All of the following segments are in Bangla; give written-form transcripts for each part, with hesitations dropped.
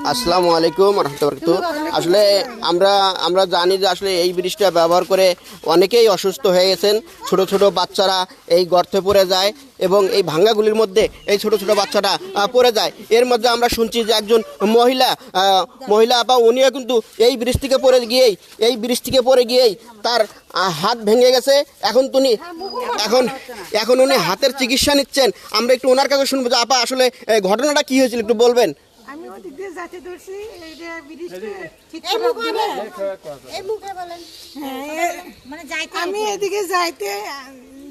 আসসালামু আলাইকুম রহমতুল্লাহ। আসলে আমরা জানি যে আসলে এই ব্রিজটা ব্যবহার করে অনেকেই অসুস্থ হয়ে গেছেন। ছোট ছোট বাচ্চারা এই গর্তে পড়ে যায় এবং এই ভাঙ্গাগুলির মধ্যে এই ছোট ছোট বাচ্চাটা পড়ে যায়। এর মধ্যে আমরা শুনছি যে একজন মহিলা আপা উনিও কিন্তু এই ব্রিজ থেকে পড়ে গিয়েই তার হাত ভেঙে গেছে। এখন উনি হাতের চিকিৎসা নিচ্ছেন। আমরা একটু ওনার কাছে শুনবো যে আপা আসলে ঘটনাটা কি হয়েছিল একটু বলবেন। আমি ওদিক দিয়ে যাইতে ধরছি, এইটা ব্রিজটা ঠিক আমি এদিকে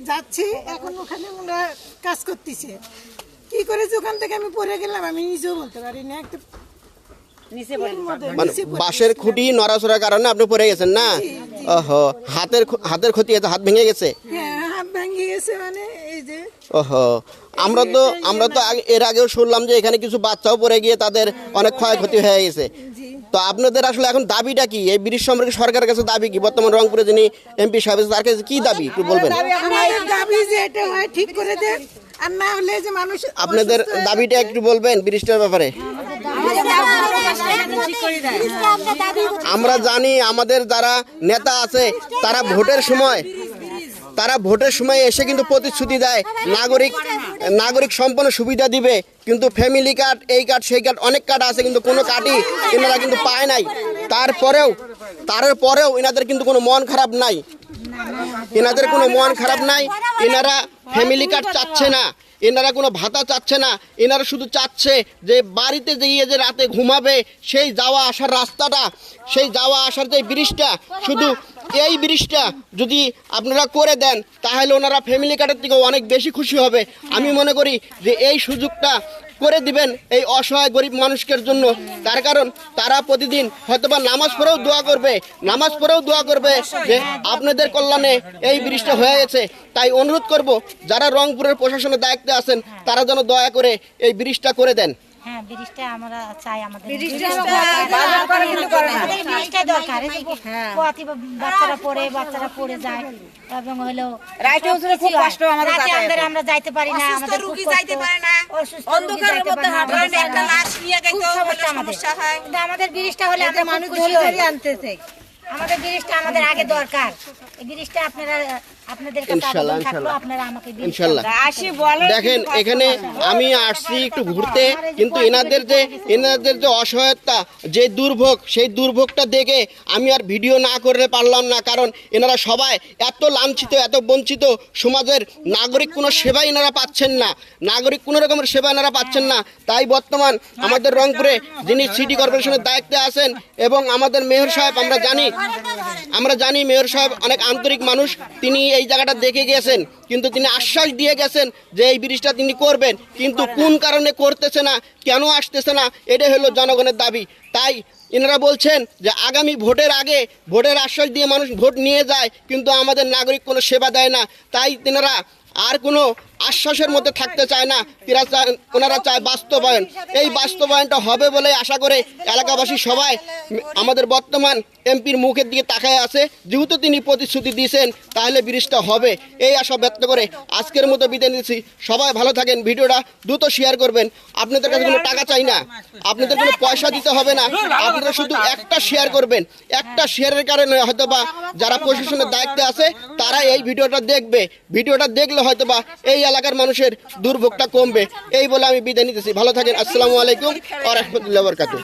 যাচ্ছি, এখন ওখানে ওরা কাজ করতেছে। কি করেছে ওখান থেকে আমি পড়ে গেলাম, আমি নিজেও বলতে পারি না। একটা বাঁশের খুঁটি নড়াচড়ার কারণে আপনি পড়ে গেছেন না? ওহো, হাতের ক্ষতি হয়েছে, হাত ভেঙে গেছে। হ্যাঁ, হাত ভেঙে গেছে, মানে এই যে। ওহো, আমরা তো এর আগেও শুনলাম যে এখানে কিছু বাচ্চাও পড়ে গিয়ে তাদের অনেক ক্ষয়ক্ষতি হয়ে গেছে। তো আপনাদের আসলে এখন দাবিটা কি? এই ব্রিজ সম্পর্কে সরকারের কাছে দাবি কি? বর্তমান রংপুরে যিনি এমপি সাহেব তার কাছে কি দাবি একটু বলবেন। দাবি যে এটা হয় ঠিক করে দেন, আর না হলে যে মানুষ। আপনাদের দাবিটা একটু বলবেন ব্রিজটার ব্যাপারে। আমরা জানি আমাদের যারা নেতা আছে তারা ভোটের সময় এসে কিন্তু প্রতিশ্রুতি দেয় নাগরিক সম্পন্ন সুবিধা দিবে, কিন্তু ফ্যামিলি কার্ড, এই কার্ড, সেই কার্ড, অনেক কার্ড আছে, কিন্তু কোনো কার্ডই এনারা কিন্তু পায় নাই। তারপরেও এনাদের কিন্তু কোনো মন খারাপ নাই। এনারা ফ্যামিলি কার্ড চাচ্ছে না, এনারা কোনো ভাতা চাচ্ছে না। এনারা শুধু চাচ্ছে যে বাড়িতে গিয়ে যে রাতে ঘুমাবে সেই যাওয়া আসার রাস্তাটা, সেই যাওয়া আসার যে ব্রিজটা, শুধু এই ব্রিজটা যদি আপনারা করে দেন তাহলে ওনারা ফ্যামিলি কার্ডের থেকেও অনেক বেশি খুশি হবে। আমি মনে করি যে এই সুযোগটা করে দিবেন এই অসহায় গরিব মানুষের জন্য। তার কারণ তারা প্রতিদিন হয়তোবা নামাজ পড়েও দোয়া করবে যে আপনাদের কল্যাণে এই ব্রিজটা হয়ে গেছে। তাই অনুরোধ করব যারা রংপুরের প্রশাসনের দায়িত্বে আছেন তারা যেন দয়া করে এই ব্রিজটা করে দেন। হ্যাঁ, ব্রিজটা আমরা চাই, আমাদের ব্রিজটা দরকার। বাচ্চারা পড়ে যায় এবং হলো খুব কষ্ট, আমরা যাইতে পারি না, আমাদের রোগী যাইতে পারে না, অন্ধকারের মধ্যে হাঁটবেন, একটা লাশ নিয়ে গেলে সমস্যা হয়। কিন্তু আমাদের ব্রিজটা হলে আমরা মানুষ ধরে আনতে চাই। আমাদের ব্রিজটা আমাদের আগে দরকার। এই ব্রিজটা আপনাদের কাছে আবেদন থাকলো, আপনারা আমাকে ইনশাআল্লাহ দেখেন। এখানে আমি আসছি একটু ঘুরতে, কিন্তু এনাদের যে অসহায়তা, যে দুর্ভোগ, সেই দুর্ভোগটা দেখে আমি আর ভিডিও না করতে পারলাম না। কারণ এনারা সবাই এত লাঞ্ছিত, এত বঞ্চিত, সমাজের নাগরিক কোনো সেবা এনারা পাচ্ছেন না, কোনো রকমের সেবা এনারা পাচ্ছেন না। তাই বর্তমান আমাদের রংপুরে যিনি সিটি কর্পোরেশনের দায়িত্বে আছেন এবং আমাদের মেয়র সাহেব, আমরা জানি মেয়র সাহেব অনেক আন্তরিক মানুষ। তিনি এই জায়গাটা দেখে গেছেন, কিন্তু তিনি আশ্বাস দিয়ে গেছেন যে এই ব্রিজটা তিনি করবেন, কিন্তু কোন কারণে করতেছে না, কেন আসতেছে না, এটা হলো জনগণের দাবি। তাই এনারা বলছেন যে আগামী ভোটের আশ্বাস দিয়ে মানুষ ভোট নিয়ে যায়, কিন্তু আমাদের নাগরিক কোনো সেবা দেয় না। তাই তেনারা আর কোনো আশ্বাসের মধ্যে থাকতে চায় না, ওনারা চায় বাস্তবায়ন। এই বাস্তবায়নটা হবে বলে আশা করে এলাকাবাসী সবাই আমাদের বর্তমান এমপির মুখের দিকে তাকায় আছে। যেহেতু তিনি প্রতিশ্রুতি দিয়েছেন তাহলে ব্রিজটা হবে, এই আশা ব্যক্ত করে আজকের মতো বিদায় নিচ্ছি। সবাই ভালো থাকেন, ভিডিওটা দ্রুত শেয়ার করবেন। আপনাদের কাছে কোনো টাকা চাই না, আপনাদের কোনো পয়সা দিতে হবে না, আপনারা শুধু একটা শেয়ার করবেন। একটা শেয়ারের কারণে হয়তোবা যারা প্রশাসনের দায়িত্বে আছে তারা এই ভিডিওটা দেখলে হয়তোবা এই এলাকার মানুষের দুর্ভোগটা কমবে। এই বলে আমি বিদায় নিতেছি। ভালো থাকেন। আসসালামু আলাইকুম ওয়া রাহমাতুল্লাহি ওয়া বারাকাতুহু।